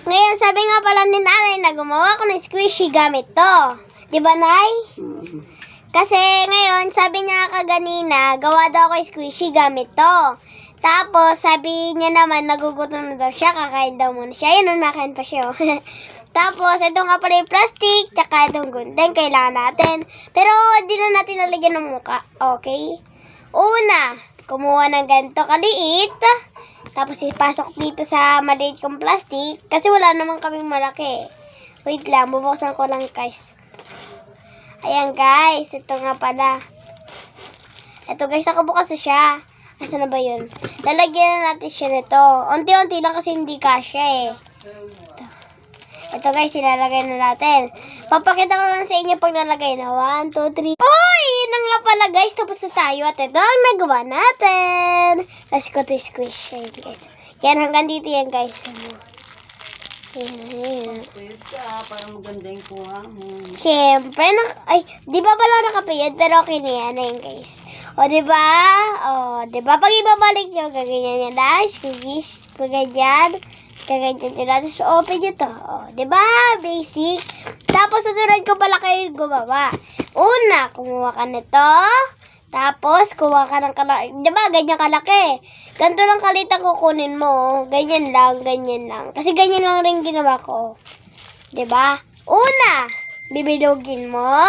Ngayon, sabi nga pala ni nanay na gumawa ko ng squishy gamit to. Di ba, Nay? Kasi ngayon, sabi niya kaganina, gawa daw ako squishy gamit to. Tapos, sabi niya naman, nagugutom na daw siya, kakain daw muna siya. Yun, nakain pa siya. Tapos, ito nga pala yung plastic, tsaka itong gunting, kailangan natin. Pero, hindi na natin nalagyan ng muka. Okay? Una, kumuha ng ganito kaliit. Tapos, ipasok dito sa maliit kong plastic. Kasi wala naman kaming malaki. Wait lang, bubuksan ko lang, guys. Ayan, guys. Ito nga pala. Ito, guys, nakabukas na siya. Asa na ba yun? Lalagyan na natin siya nito. Unti-unti lang kasi hindi kasya eh. Ito guys, ilalagay na natin. Papakita ko lang sa inyo pag nalagay na. 1, 2, 3. Uy! Yun na nga pala guys. Tapos na tayo. At ito ang nagawa natin. Let's go to squish. Ayan guys. Yan, hanggang dito yan guys. Ayan. Parang maganda yung kuha mo. Siyempre, ay, di ba pala nakapiyad? Pero okay na yan. Ayan guys. O, diba? O, diba? Pag ibabalik nyo, gaganyan yan na. Squeeze. Gaganyan. Gaganyan nyo natin. So, open nyo to. O, diba? Basic. Tapos, susunod ko pala kayo gumawa. Una, kumuha ka nito. Tapos, kuha ka ng kalaki. Diba? Ganyan kalaki. Ganito lang kalit ang kukunin mo. Ganyan lang, ganyan lang. Kasi ganyan lang rin ginawa ko. Diba? Una, bibilugin mo.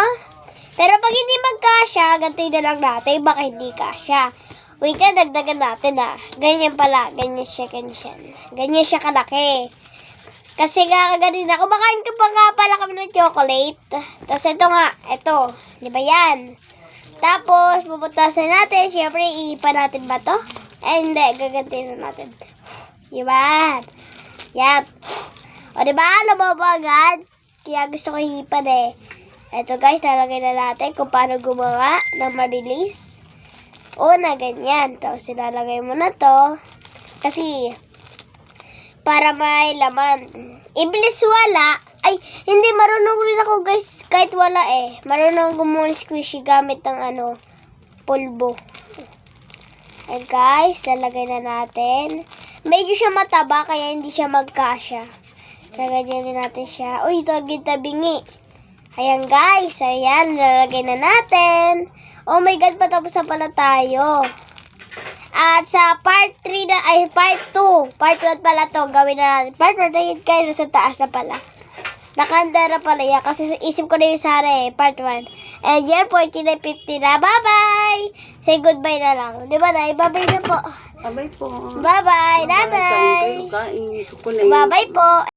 Pero pag hindi magkasya, ganito na lang natin. Baka hindi kasya. Wait na, dagdagan natin Ganyan pala. Ganyan siya, ganyan siya. Ganyan siya kalaki. Kasi nga kaganina, kumakain ka pa nga pala kami ng chocolate. Tapos ito nga, ito. Di ba yan? Tapos, puputasan natin. Siyempre, iipan natin ba to? Hindi, gagantiin na natin. Diba? Yan. O diba, lumabagad. Kaya gusto ko iipan eh. Ito guys, lalagay na natin kung paano gumawa ng mabilis. Una, ganyan. Tapos ilalagay mo na to. Kasi, para may laman. Iblis wala. Ay, hindi, marunong rin ako guys. Kahit wala eh. Marunong gumawa ng squishy gamit ng pulbo. Ayan guys, lalagay na natin. Medyo siya mataba, kaya hindi siya magkasya. Lalagyan na natin siya. Uy, tabi-tabingi. Ayan guys, ayan, lalagay na natin. Oh my God, patapos na pala tayo. At sa part 3 na, ay part 2. Part 1 pala to, gawin na natin. Part 1 na yun kayo, sa taas na pala. Nakanda na pala yan, kasi isip ko na yung Sara part 1. And yan, 49, 50 na. Bye-bye! Say goodbye na lang. Di ba, Nay? Bye-bye na po. Bye-bye po. Bye-bye, Nanay. Kain. Bye-bye po.